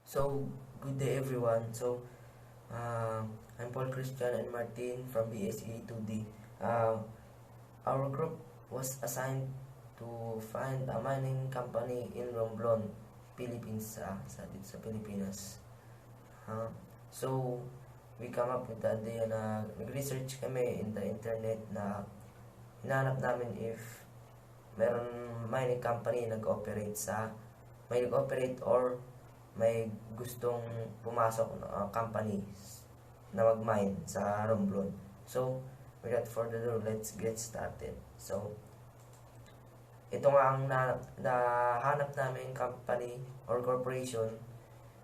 So, good day everyone. I'm Paul Christian and Martin from BSE 2D. Our group was assigned to find a mining company in Romblon, Philippines, sa Pilipinas. So, we come up with the idea na nag-research kami in the internet na hinahanap namin if meron mining company may nag-operate or may gustong pumasok na company na mag-mine sa Romblon. So, without further ado, let's get started. So, ito nga ang nahanap namin company or corporation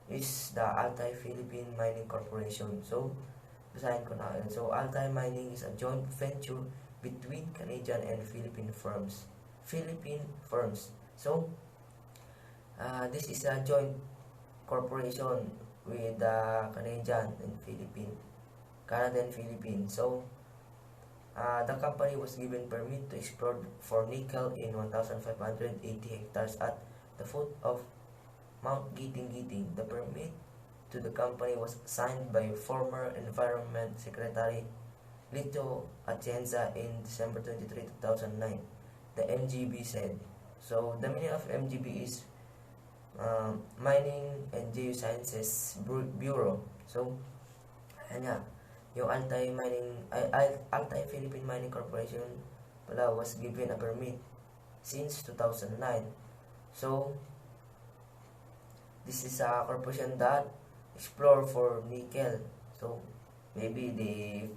is the Altai Philippine Mining Corporation. So, basahin ko na. So, Altai Mining is a joint venture between Canadian and Philippine firms. So, this is a joint corporation with Canada and Philippine. So, the company was given permit to explore for nickel in 1,580 hectares at the foot of Mount Giting. The permit to the company was signed by former Environment Secretary Lito Atienza in December 23, 2009. The MGB said. So, the meaning of MGB is Mining and Geosciences Bureau. So, ayan nga, yung Altai Philippine Mining Corporation pala was given a permit since 2009. So, this is a corporation that explore for nickel. So, maybe they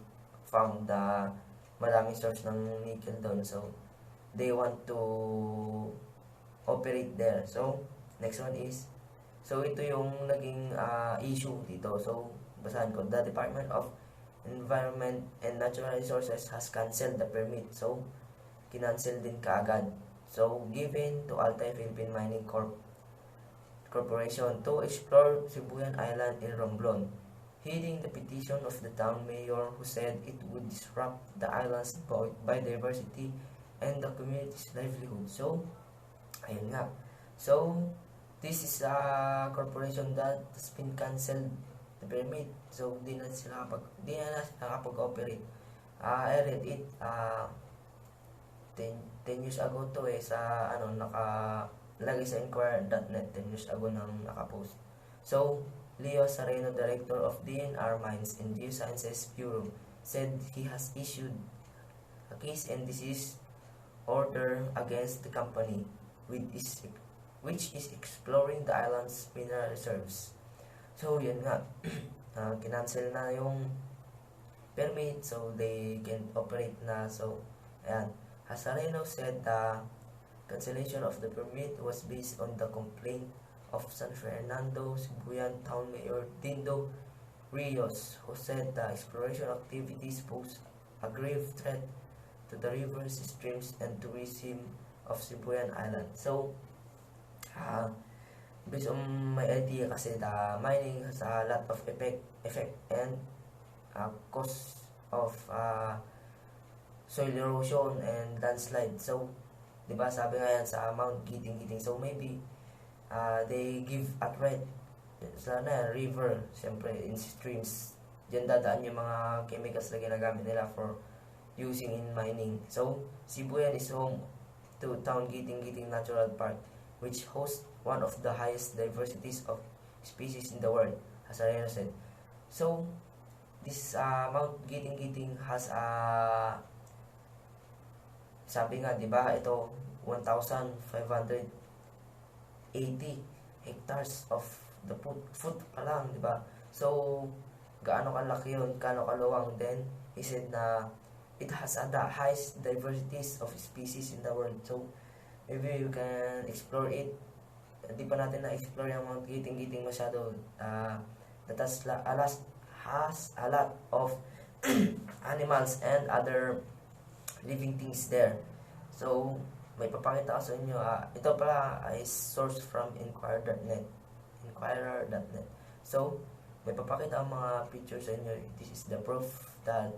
found the maraming source ng nickel doon. So, they want to operate there. So, next one is, so ito yung naging issue dito. So, basahan ko. The Department of Environment and Natural Resources has canceled the permit. So, kinancel din kaagad. So, given to Altai Philippine Mining Corporation to explore Sibuyan Island in Romblon, heeding the petition of the town mayor who said it would disrupt the island's biodiversity and the community's livelihood. So, ayun nga. So, this is a corporation that has been cancelled the permit. So, di na sila nakapag-operate. I read it 10 years ago to sa nakalagay sa Inquirer.net 10 years ago nang nakapost. So, Leo Sareno, Director of DNR Mines and Geosciences Bureau, said he has issued a case and disease order against the company which is exploring the island's mineral reserves. So, yun nga, kinancel na yung permit, so they can operate na. So, ayan. Hasareno said the cancellation of the permit was based on the complaint of San Fernando, Sibuyan Town Mayor Dindo Rios, who said the exploration activities pose a grave threat to the rivers, streams, and tourism of Sibuyan Island. So, based on my idea kasi the mining has a lot of effect and cause of soil erosion and landslide. So, di ba sabi nga yan sa Mount Giting. So, maybe they give a threat sa river, siyempre in streams. Diyan dadaan yung mga chemicals na ginagamit nila for using in mining. So, Sibuyan is home to Town Giting Natural Park, which hosts one of the highest diversities of species in the world, as Arena said. So, this Mount Giting has sabi nga, di ba, ito 1,580 hectares of the foot pa lang, di ba? So, gaano kalaki yun, gaano kaluwang. Then, he said na it has the highest diversities of species in the world. So, maybe you can explore it. Hindi pa natin na-explore yung Mount Giting masyado. That has a lot of animals and other living things there. So, may papakita ko sa inyo. Ito pala ay source from Inquirer.net. So, may papakita ang mga pictures sa inyo. This is the proof that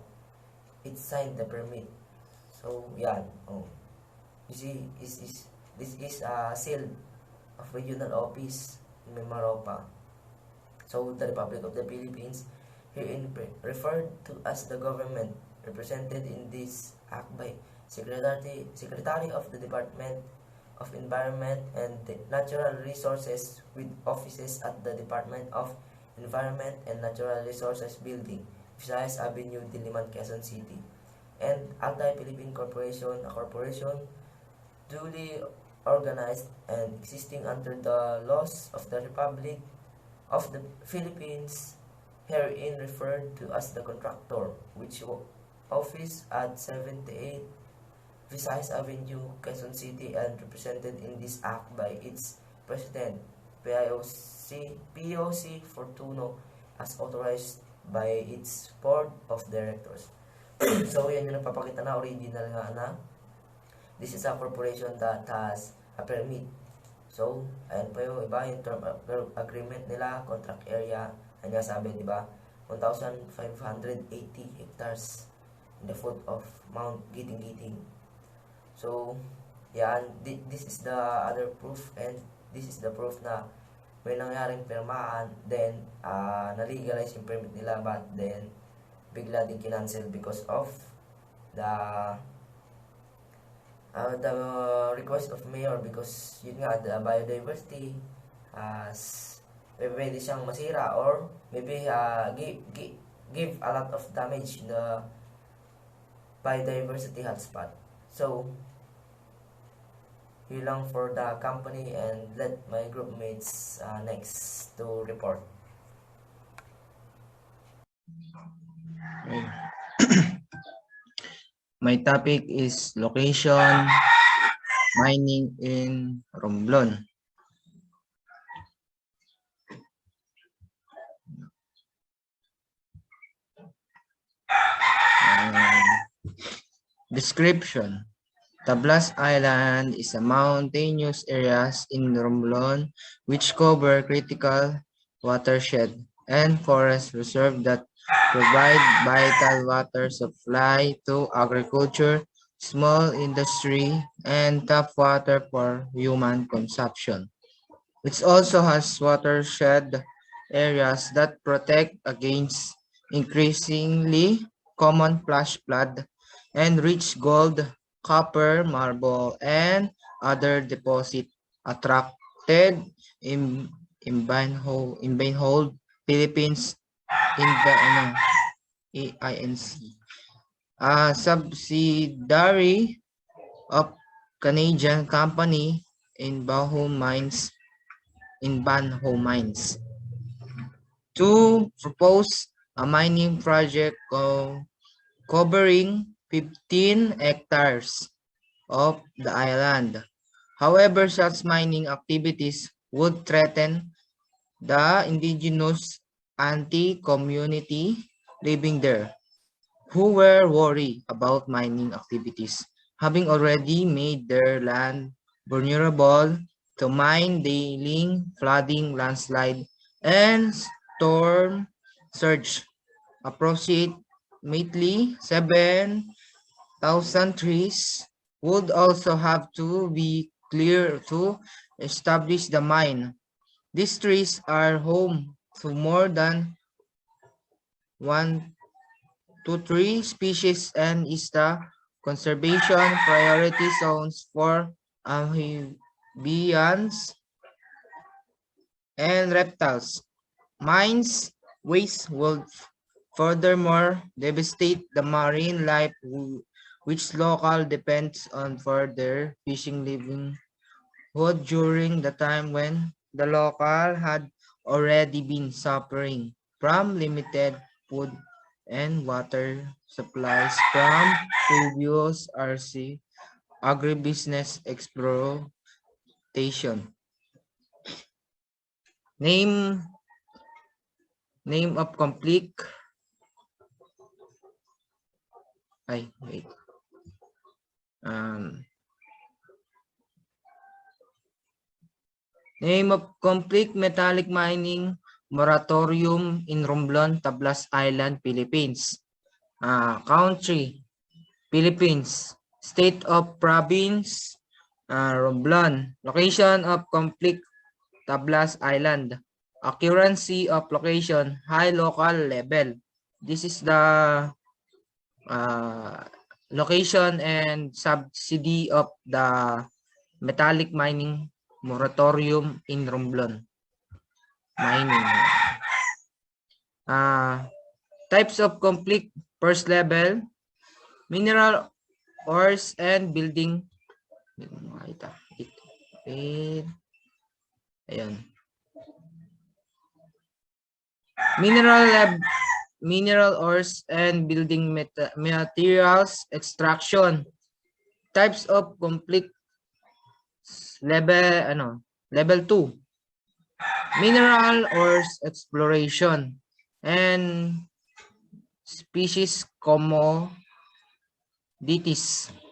it signed the permit. So, yan. Oh. You see, this is a seal of regional office in Mimaropa. So the Republic of the Philippines, herein referred to as the government, represented in this act by Secretary of the Department of Environment and Natural Resources with offices at the Department of Environment and Natural Resources Building, Visayas Avenue, Diliman, Quezon City, and Anti-Philippine Corporation, a corporation duly organized and existing under the laws of the Republic of the Philippines, herein referred to as the contractor, which office at 78 Visayas Avenue, Quezon City, and represented in this act by its President, POC Fortuno, as authorized by its Board of Directors. So, yan yung nagpapakita na original nga na this is a corporation that has a permit. So, ayan po yung iba, yung term agreement nila, contract area, ano nga sabi, di ba? 1,580 hectares in the foot of Mount Giting-Giting. So, yan, this is the other proof, and this is the proof na may nangyaring pirmahan, then na-legalize yung permit nila, but then bigla din kinancel because of the request of mayor, because yun nga, the biodiversity pwede siyang masira or maybe give a lot of damage in the biodiversity hotspot. So, yun lang for the company, and let my group mates next to report. Okay. My topic is location mining in Romblon. Description. Tablas Island is a mountainous areas in Romblon which cover critical watershed and forest reserve that provide vital water supply to agriculture, small industry, and tap water for human consumption. It also has watershed areas that protect against increasingly common flash flood and rich gold, copper, marble, and other deposits attracted in Bainhold, Philippines in the EINC. A subsidiary of Canadian company in Banho Mines. To propose a mining project covering 15 hectares of the island. However, such mining activities would threaten the indigenous anti-community living there, who were worried about mining activities, having already made their land vulnerable to mine daily flooding, landslide, and storm surge. Approximately 7,000 trees would also have to be cleared to establish the mine. These trees are home to more than 1 to 3 species and is the conservation priority zones for amphibians and reptiles. Mines waste will furthermore devastate the marine life which local depends on for their fishing livelihood during the time when the local had already been suffering from limited food and water supplies from previous agribusiness exploitation. Name of conflict. Name of conflict: metallic mining moratorium in Romblon, Tablas Island, Philippines. Country: Philippines. State of province: Romblon. Location of conflict: Tablas Island. Accuracy of location, high local level. This is the location and subsidy of the metallic mining moratorium in Romblon. Mining. Types of conflict, first level, mineral ores and building. Ayan. Mineral ores and building materials extraction. Types of conflict level level 2. Mineral ores exploration and species commodities,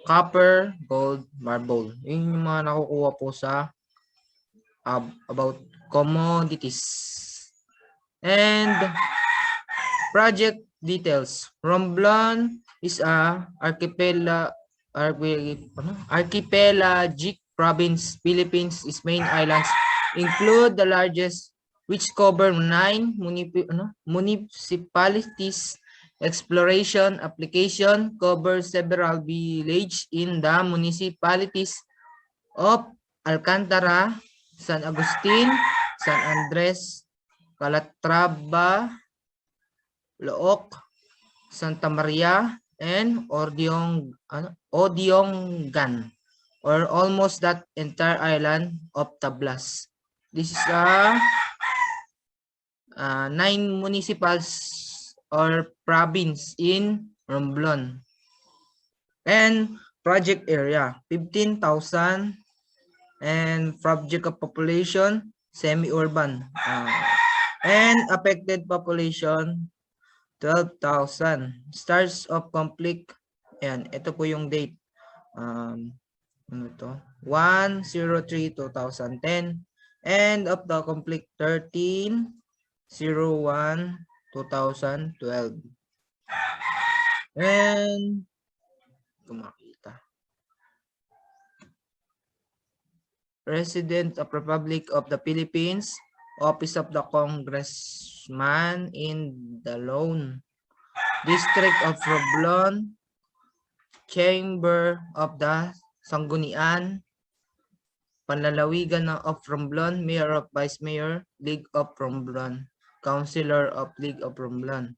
copper, gold, marble. Yun yung mga nakukuha po sa about commodities. And project details. Romblon is a archipelagic province. Philippines' its main islands include the largest, which cover 9 municipalities. Exploration application covers several villages in the municipalities of Alcantara, San Agustin, San Andres, Calatrava, Look, Santa Maria, and Odiongan, or almost that entire island of Tablas. This is 9 municipals or province in Romblon. And project area, 15,000, and project of population, semi-urban. And affected population, 12,000. Starts of conflict, ayan, ito po yung date. 1/03/2010. End of the conflict, 13/01/2012. And kumakita. President of Republic of the Philippines, Office of the Congressman in the Lone District of Romblon, Chamber of the Sanggunian, Panlalawigan of Romblon, Mayor of Vice Mayor, League of Romblon, Councilor of League of Romblon,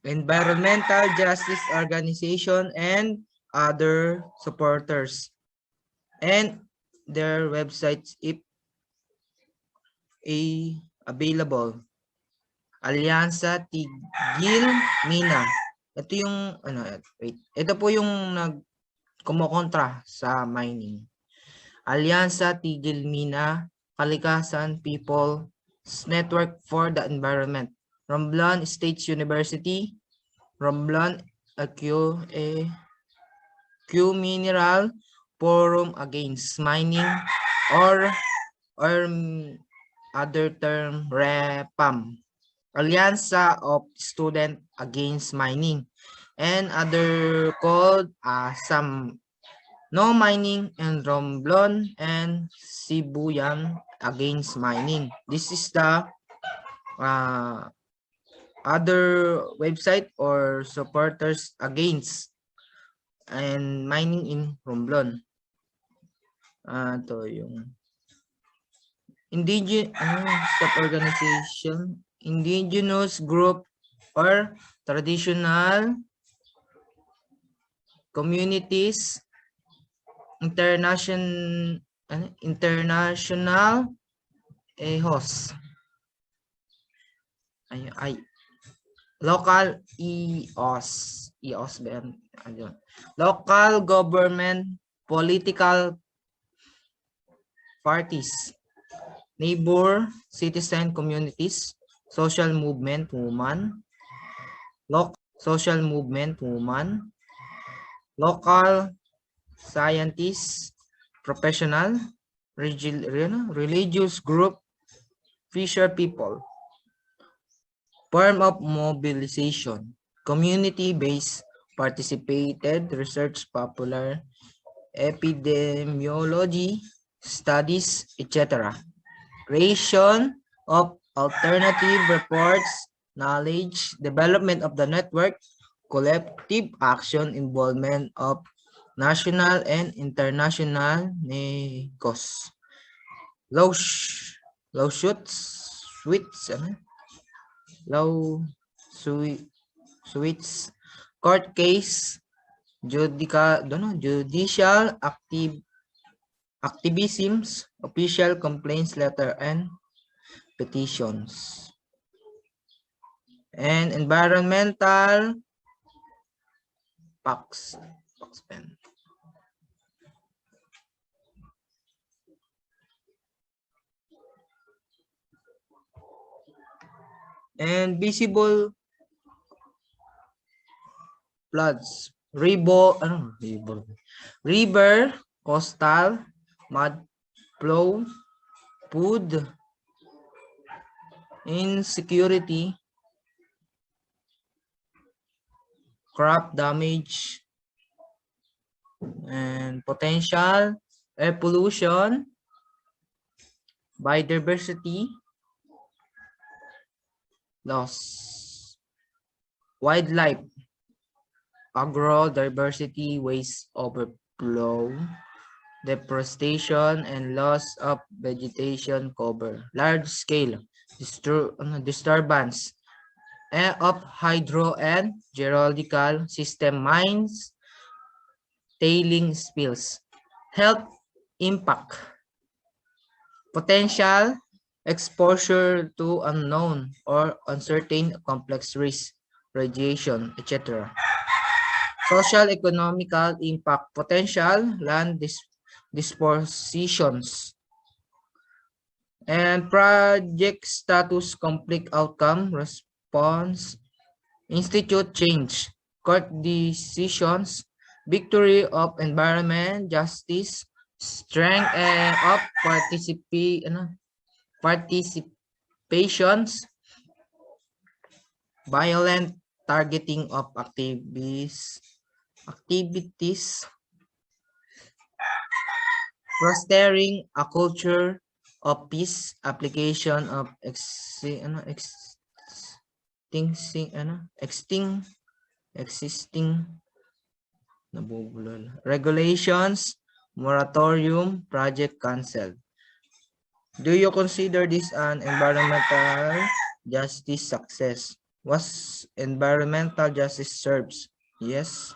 Environmental Justice Organization, and other supporters. And their websites if available. Alyansa Tigil Mina. Ito yung ito po yung kumokontra sa mining. Alyansa Tigil Mina, Kalikasan People's Network for the Environment. Romblon State University, Romblon Q Mineral Forum Against Mining, or other term REPAM, Alyansa of Student Against Mining, and other called some No Mining, and Romblon and Sibuyan Against Mining. This is the other website or supporters against and mining in Romblon. Ito yung organization, indigenous group or traditional communities, international host, local EOS ba yan? Local government, political parties, neighbor, citizen communities, social movement woman, local scientists, professional, religious group, fisher people. Form of mobilization, community-based, participated research, popular epidemiology, studies, etc. Creation, of alternative reports, knowledge, development of the network, collective action, involvement of national and international negos. Lawsuits, suits, suits, court case, judicial activisms, official complaints letter, and petitions. And environmental pacts. Pen. And visible floods. River, coastal, mud flow, food insecurity, crop damage, and potential air pollution, biodiversity loss, wildlife, agro-diversity, waste overflow, deforestation, and loss of vegetation cover, large-scale disturbance of hydro and geological system, mines, tailing spills, health impact, potential exposure to unknown or uncertain complex risk, radiation, etc. Social economical impact, potential land dispositions, and project status, complete outcome, response, institute change, court decisions, victory of environment, justice, strength of participations, violent targeting of activities, fostering a culture of peace, application of existing regulations, moratorium, project cancelled. Do you consider this an environmental justice success? Was environmental justice serves? Yes.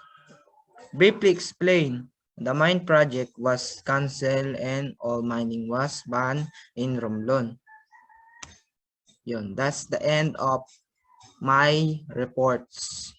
Briefly explain. The mine project was cancelled and all mining was banned in Romblon. Yun, that's the end of my reports.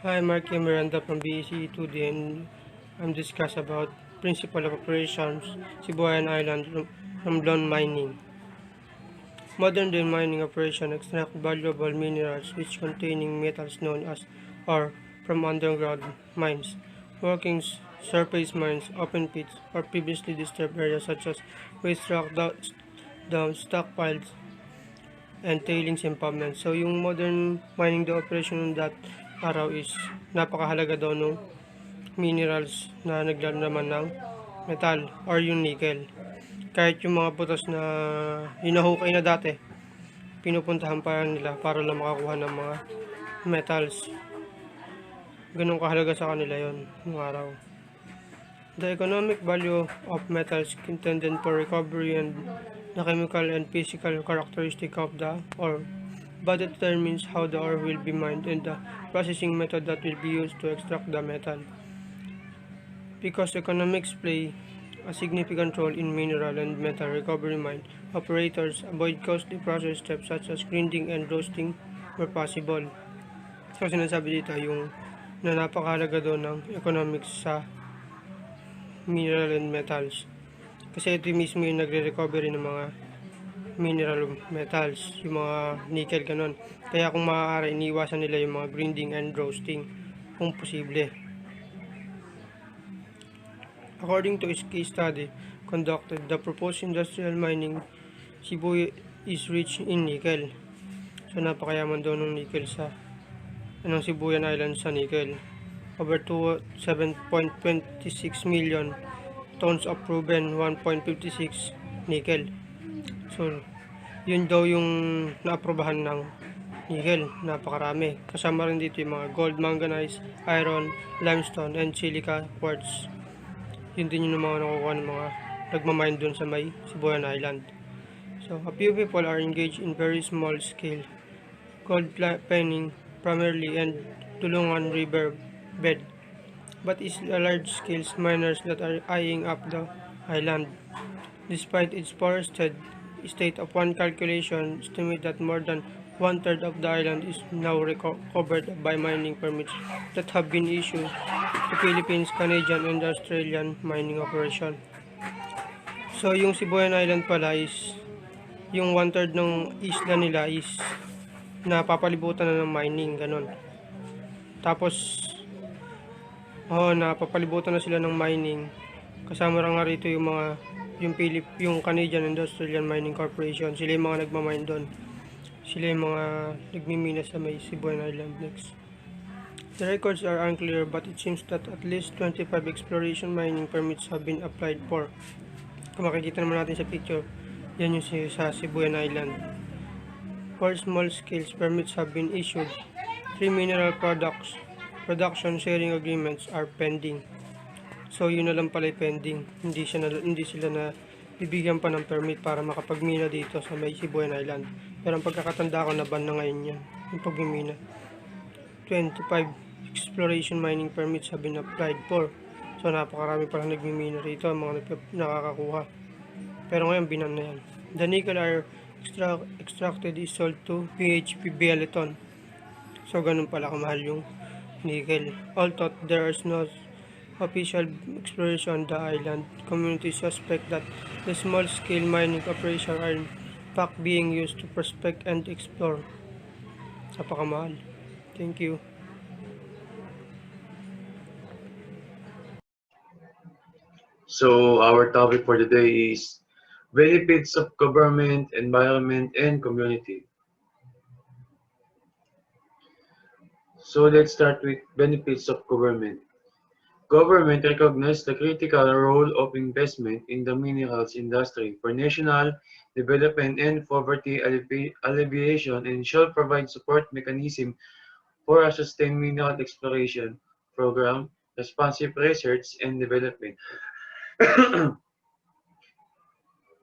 Hi, Mark and Miranda from BEC 2D, and I'm discuss about principle of operations, Sibuyan Island, Romblon mining. Modern day mining operation extract valuable minerals which containing metals known as ore from underground mines, workings, surface mines, open pits, or previously disturbed areas such as waste rock dams, stockpiles, and tailings impoundment. So yung modern mining the operation that araw is napakahalaga daw ng minerals na naglalaman ng metal or yung nickel. Kahit yung mga butas na hinahukay na dati, pinupuntahan pa nila para lang makakuha ng mga metals. Ganun kahalaga sa kanila yon ng araw. The economic value of metals intended for recovery and the chemical and physical characteristic of the ore, but it determines how the ore will be mined and the processing method that will be used to extract the metal. Because economics play a significant role in mineral and metal recovery mine, operators avoid costly process steps such as grinding and roasting where possible. So sinasabi dito yung na napakahalaga doon ng economics sa mineral and metals. Kasi ito mismo yung nagre-recovery ng mga mineral metals, yung mga nickel ganon. Kaya kung maaari, iniwasan nila yung mga grinding and roasting kung posible. According to a case study conducted, the proposed industrial mining Cebu is rich in nickel. So napakayaman daw ng nickel sa Sibuyan Island sa nickel. Over 7.26 million tons of proven 1.56 nickel. So yun daw yung naaprobahan ng nickel, napakarami. Kasama rin dito yung mga gold, manganese, iron, limestone, and silica quartz. Yun din yung mga nakukuha ng mga nagmamine dun sa may Sibuyan Island. So, a few people are engaged in very small scale gold panning primarily and Tulungan River bed, but it's a large scale miners that are eyeing up the island. Despite its forested state of one calculation estimate that more than one-third of the island is now covered by mining permits that have been issued to Philippines, Canadian, and Australian mining operation. So, yung Sibuyan Island pala is, yung one-third ng isla nila is napapalibutan na ng mining, ganun. Tapos, napapalibutan na sila ng mining. Kasama nga rito yung mga, yung Canadian and Australian Mining Corporation. Sila yung mga nagmamine doon. Sila yung mga nagmimina sa may Sibuyan Island next. The records are unclear but it seems that at least 25 exploration mining permits have been applied for. Kung makikita naman natin sa picture, yan yung sa Sibuyan Island. 4 small scale permits have been issued. 3 mineral production sharing agreements are pending. So yun na lang pala pending. Hindi sila na bibigyan pa ng permit para makapagmina dito sa may Sibuyan Island. Pero ang pagkakatanda ko na ban na ngayon yan, yung pagmimina. 25 exploration mining permits have been applied for. So napakarami palang nagmimina rito, mga nakakakuha. Pero ngayon binan na yan. The nickel are extracted is sold to PHP Bialeton. So ganun pala kamahal yung nickel. Although there is no official exploration on the island, community suspect that the small-scale mining operations are in fact being used to prospect and explore. Napakamahal. Thank you. So our topic for today is benefits of government, environment, and community. So let's start with benefits of government. Government recognizes the critical role of investment in the minerals industry for national development and poverty alleviation and shall provide support mechanism for a sustained mineral exploration program, responsive research and development.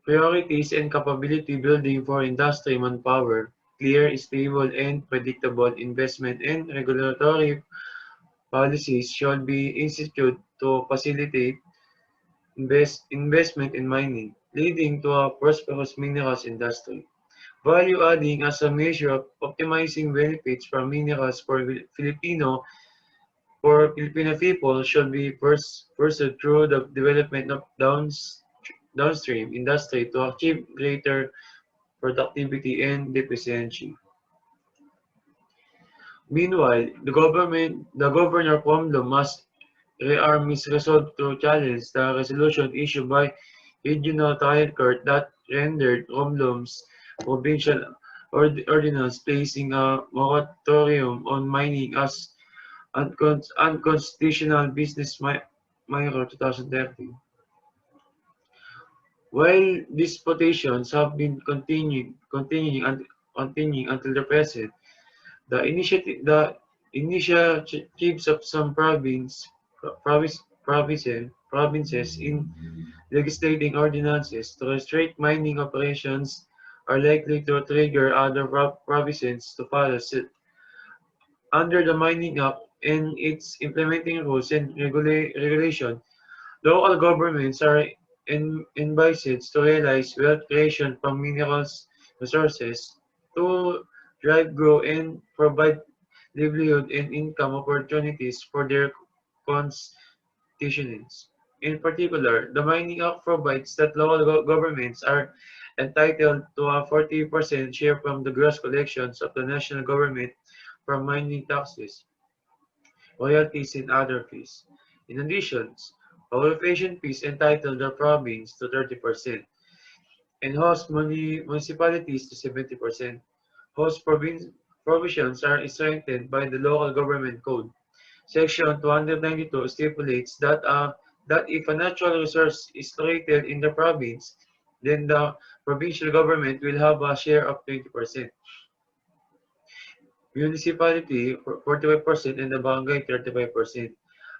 Priorities and capability building for industry manpower, clear, stable, and predictable investment and regulatory policies should be instituted to facilitate investment in mining, leading to a prosperous minerals industry. Value adding as a measure of optimizing benefits from minerals for Filipino for Filipino people should be pursued through the development of downstream industry to achieve greater productivity and efficiency. Meanwhile, the governor of Romblon must rearm his resolve to challenge the resolution issued by regional trial court that rendered Romblon's provincial ordinance placing a moratorium on mining as unconstitutional business minor 2013. While disputations have been continuing until the present, the initiatives of some provinces in legislating ordinances to restrict mining operations are likely to trigger other provinces to follow suit. Under the Mining Act and its implementing rules and regulation, local governments are envisaged to realize wealth creation from minerals resources to drive growth and provide livelihood and income opportunities for their constituents. In particular, the Mining Act provides that local governments are entitled to a 40% share from the gross collections of the national government from mining taxes, royalties, and other fees. In addition, qualification fees entitle the province to 30% and host municipalities to 70%. Host provisions are strengthened by the Local Government Code. Section 292 stipulates that if a natural resource is located in the province, then the provincial government will have a share of 20%, municipality 45%, and the barangay 35%.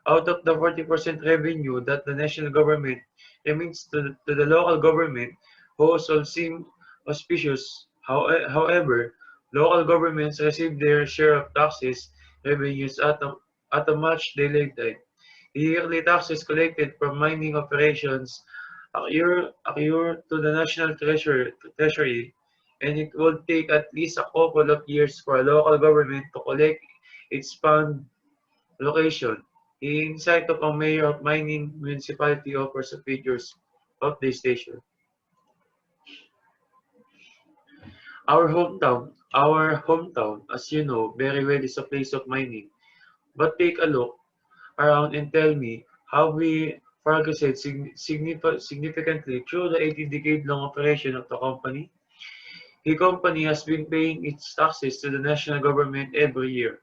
Out of the 40% revenue that the national government remits to the local government, whose all seem auspicious. However, local governments receive their share of taxes revenues at a much delayed time. Yearly taxes collected from mining operations accrue to the national treasury, and it will take at least a couple of years for a local government to collect its fund location. In sight of a mayor of mining municipality offers the figures of the station. Our hometown, as you know very well, is a place of mining. But take a look around and tell me how we progressed significantly through the 80-decade-long operation of the company. The company has been paying its taxes to the national government every year.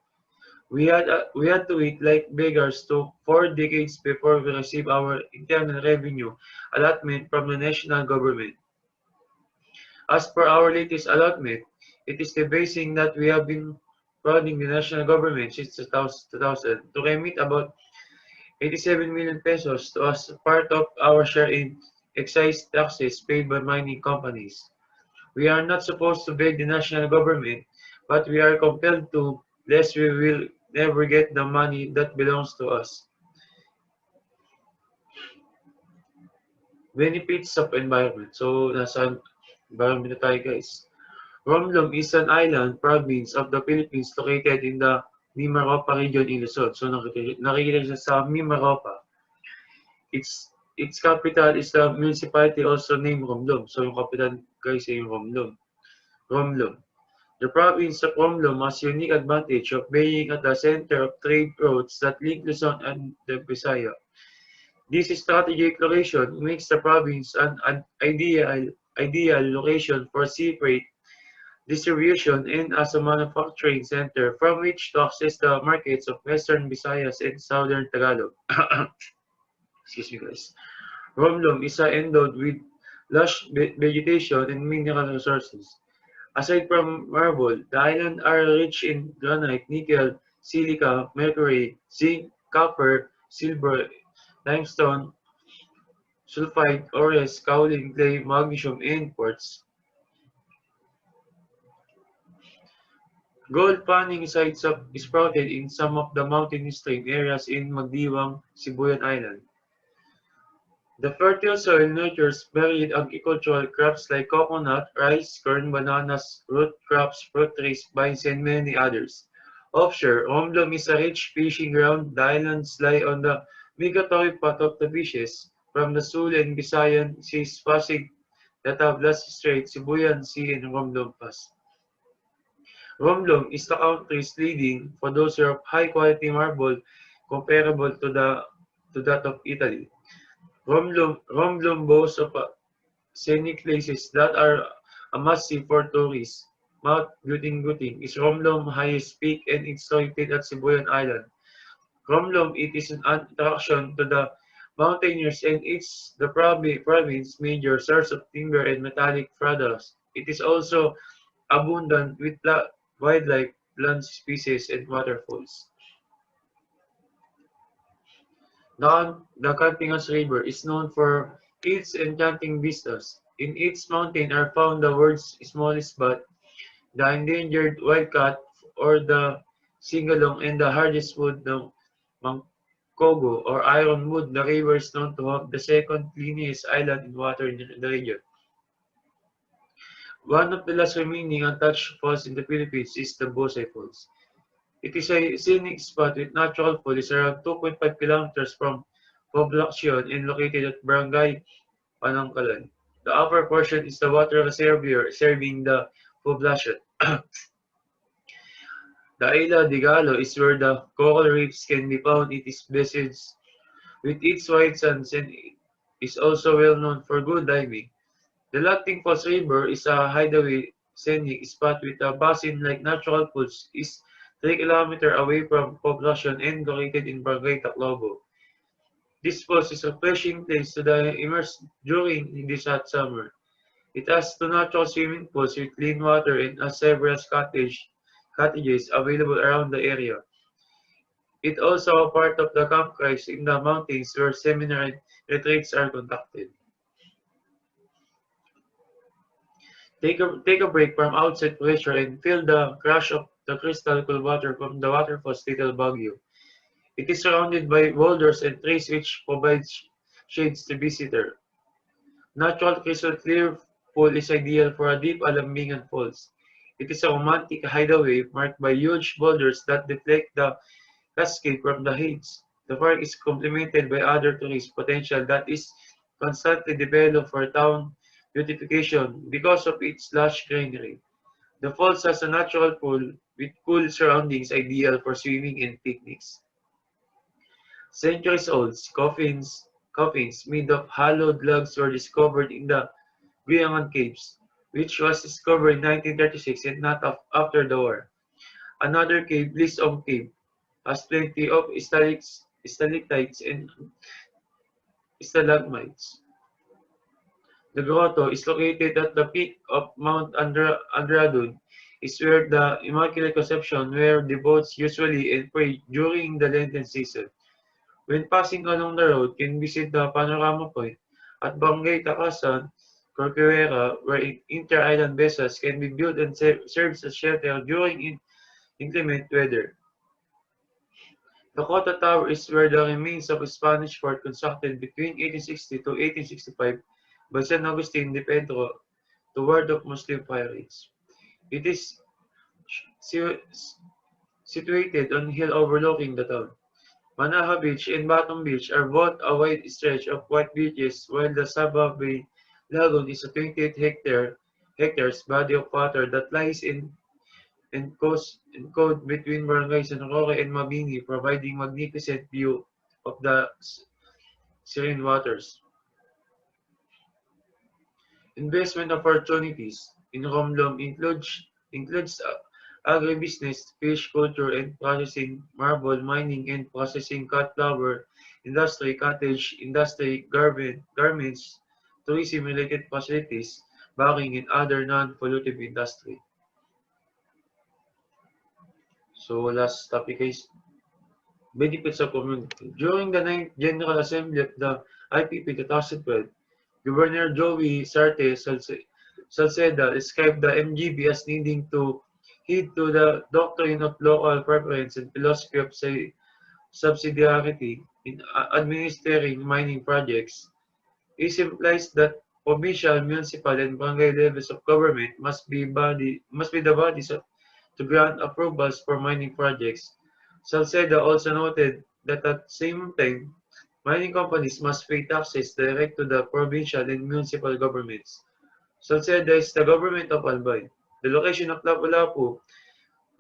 We had to wait like beggars to 4 decades before we receive our internal revenue allotment from the national government. As per our latest allotment, it is the basing that we have been prodding the national government since 2000 to remit about 87 million pesos to us part of our share in excise taxes paid by mining companies. We are not supposed to beg the national government, but we are compelled to, lest we will never get the money that belongs to us. Benefits of environment. So, nasa environment na tayo, guys. Romblon is an island province of the Philippines located in the Mimaropa region in Luzon. So, nakikita siya sa Mimaropa. Its capital is the municipality also named Romblon. So, yung capital, guys, ay yung Romblon. The province of Romblon has unique advantage of being at the center of trade routes that link Luzon and the Visayas. This strategic location makes the province an ideal location for sea freight distribution and as a manufacturing center from which to access the markets of Western Visayas and Southern Tagalog. Excuse me, guys. Romblon is endowed with lush vegetation and mineral resources. Aside from marble, the islands are rich in granite, nickel, silica, mercury, zinc, copper, silver, limestone, sulfide, ores, kaolin, clay, magnesium, and quartz. Gold panning sites are sprouted in some of the mountainous stream areas in Magdiwang, Sibuyan Island. The fertile soil nurtures varied agricultural crops like coconut, rice, corn, bananas, root crops, fruit trees, vines, and many others. Offshore, Romblon is a rich fishing ground. The islands lie on the migratory path of the fishes from the Sul and Visayan Seas, Pasig, Batas Strait, Sibuyan Sea, and Romblon Pass. Romblon is the country's leading producer of high-quality marble comparable to that of Italy. Romblon boasts of scenic places that are a must-see for tourists. Mount Guting is Romblon's highest peak and it's located at Sibuyan Island. Romblon it is an attraction to the mountaineers and it's the province's major source of timber and metallic products. It is also abundant with wildlife, plant species, and waterfalls. The Cantingas River is known for its enchanting vistas. In its mountain are found the world's smallest bat, the endangered wildcat or the singalong, and the hardest wood, the mangkogo or iron wood. The river is known to have the second cleanest island in water in the region. One of the last remaining untouched falls in the Philippines is the Bosay Falls. It is a scenic spot with natural falls around 2.5 kilometers from Poblacion and located at Barangay Panangkalan. The upper portion is the water reservoir serving the Poblacion. The Isla de Galo is where the coral reefs can be found. It is blessed with its white sands and is also well known for good diving. The Laughing Falls River is a hideaway scenic spot with a basin-like natural pools. Is 3 kilometers away from Poblacion and located in Barangay Taclobo. This falls is a refreshing place to immerse during this hot summer. It has two natural swimming pools with clean water and has several cottages available around the area. It also a part of the campgrounds in the mountains where seminar and retreats are conducted. Take a break from outside pressure and feel the crash of the crystal cool water from the waterfall's Little Baguio. It is surrounded by boulders and trees which provide shades to visitors. Natural crystal clear pool is ideal for a deep Alambingan falls. It is a romantic hideaway marked by huge boulders that deflect the cascade from the heights. The park is complemented by other tourist potential that is constantly developed for town beautification because of its lush greenery. The falls has a natural pool with cool surroundings ideal for swimming and picnics. Centuries-old coffins made of hollowed logs were discovered in the Guyangan Caves, which was discovered in 1936 and not after the war. Another cave, Lisong Cave, has plenty of stalactites and stalagmites. The grotto is located at the peak of Mount Andradun, is where the Immaculate Conception were devotees usually and pray during the Lenten season. When passing along the road, can visit the panorama point at Barangay Takasan, Corcuera, where inter-island vessels can be built and serves as shelter during inclement weather. The Cota Tower is where the remains of a Spanish fort constructed between 1860 to 1865 by San Agustin de Pedro to ward off Muslim pirates. It is situated on a hill overlooking the town. Manaha Beach and Batum Beach are both a wide stretch of white beaches, while the Sabah Bay Lagoon is a 28 hectares body of water that lies enclosed between barangays San Roque and Mabini, providing magnificent view of the serene waters. Investment opportunities in Romblon includes agribusiness, fish culture and processing, marble mining and processing, cut flower industry, cottage industry, garments, tourism-related facilities, banking, and other non-pollutive industry. So last topic is benefits of community. During the 9th General Assembly of the IPP 2012, Governor Joey Sarte Salceda described the MGB as needing to heed to the doctrine of local preference and philosophy of subsidiarity in administering mining projects. This implies that provincial, municipal, and barangay levels of government must be the bodies to grant approvals for mining projects. Salceda also noted that at the same time, mining companies must pay taxes direct to the provincial and municipal governments. Salceda is the government of Albay. The location of Lapu-Lapu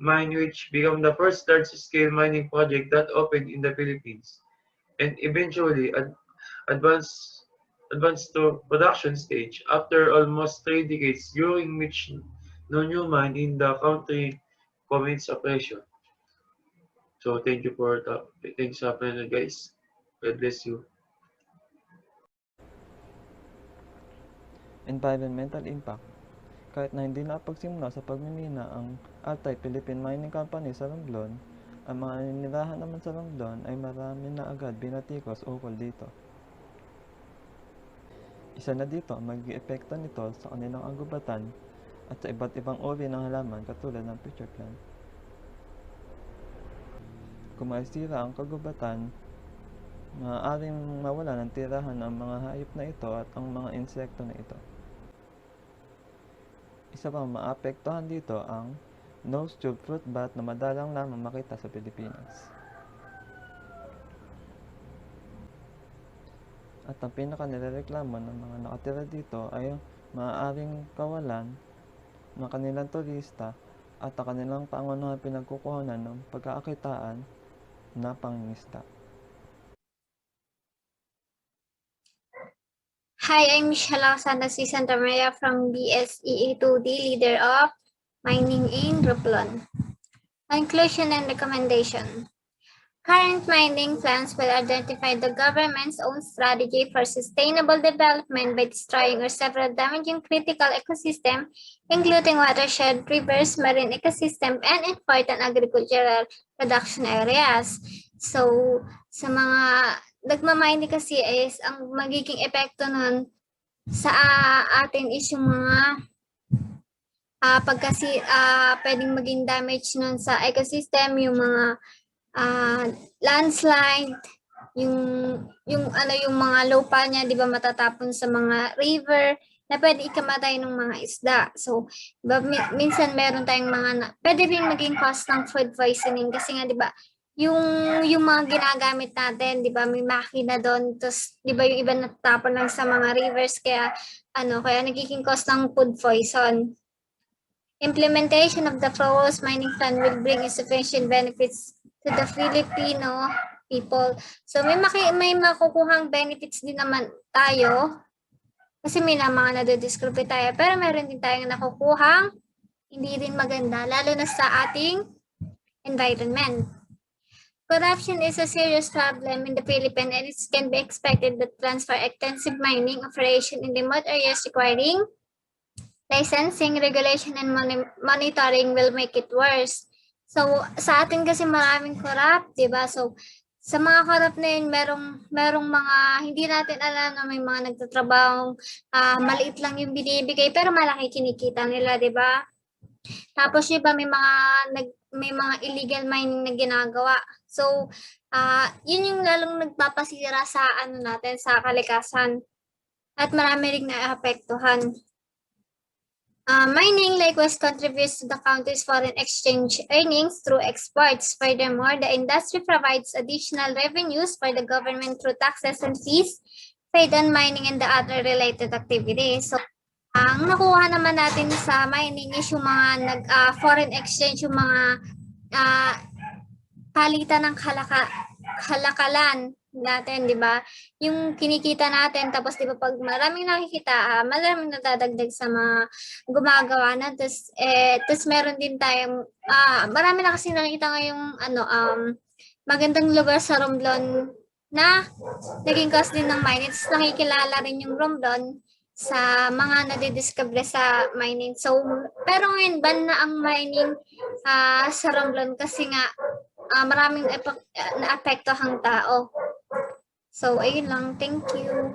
mine, which became the first large-scale mining project that opened in the Philippines, and eventually advanced advanced to production stage after almost 3 decades, during which no new mine in the country commenced operation. So thanks sa panel, guys. God bless you. Environmental impact. Kahit na hindi napagsimula sa pagmimina ang Altai-Philippine Mining Company sa Romblon, ang mga ninirahan naman sa Romblon ay marami na agad binatikos ukol dito. Isa na dito ang magiging epekto nito sa kanilang agubatan at sa iba't ibang uri ng halaman katulad ng pitcher plant. Kung masira ang kagubatan, maaaring mawala ng tirahan ang mga hayop na ito at ang mga insekto na ito. Isa pang maapektuhan dito ang nose tube fruit bat na madalang lamang makita sa Pilipinas. At ang pinaka nirereklamo ng mga nakatira dito ay maaaring kawalan ng kanilang turista at ang kanilang pangunahing pinagkukuhanan ng pagkakakitaan na pangingisda. Hi, I'm Michiella Cassandra from BSEE 2D, leader of Mining in Romblon. Conclusion and recommendation. Current mining plans will identify the government's own strategy for sustainable development by destroying or several damaging critical ecosystem, including watershed, rivers, marine ecosystem, and important agricultural production areas. So, sa mga nagmamining kasi is ang magiging epekto nun sa atin is yung mga pwedeng maging damage nun sa ecosystem, yung mga landslide, yung mga lupa niya, di ba, matatapon sa mga river na pwede ikamatay ng mga isda. So, di ba, minsan meron tayong pwede rin maging cause ng food poisoning kasi nga, di ba, yung mga ginagamit natin, di ba, may makina doon, tapos, di ba, yung iba natatapon lang sa mga rivers, kaya nagiging cause ng food poison. Implementation of the proposed mining plan will bring insufficient benefits to the Filipino people. So may makukuhang benefits din naman tayo kasi may mga nadodiscover tayo, pero meron din tayong nakukuhang hindi rin maganda, lalo na sa ating environment. Corruption is a serious problem in the Philippines, and it can be expected that plans for extensive mining operation in remote areas requiring licensing, regulation, and monitoring will make it worse. So, sa atin kasi maraming corrupt, di ba? So, sa mga corrupt na yun, merong mga, hindi natin alam na may mga nagtatrabahong maliit lang yung binibigay, pero malaki kinikita nila, di ba? Tapos, di ba, may mga illegal mining na ginagawa. So, yun yung lalong nagpapasira sa natin, sa kalikasan. At marami ring naapektuhan. Mining likewise contributes to the country's foreign exchange earnings through exports. Furthermore, the industry provides additional revenues for the government through taxes and fees paid on mining and the other related activities. So, ang nakuha naman natin sa mining is yung mga foreign exchange, yung mga palitan ng kalakalan natin, di ba? Yung kinikita natin, tapos di ba pag maraming nakikita, maraming nadadagdag sa mga gumagawa na. Tapos meron din tayong, marami na kasi nakikita ngayong magandang lugar sa Romblon na naging cause din ng mining. Tapos nakikilala rin yung Romblon sa mga nadidiscover sa mining. So, pero ngayon, ban na ang mining sa Romblon kasi nga maraming naapektohang tao. So, ayun lang. Thank you.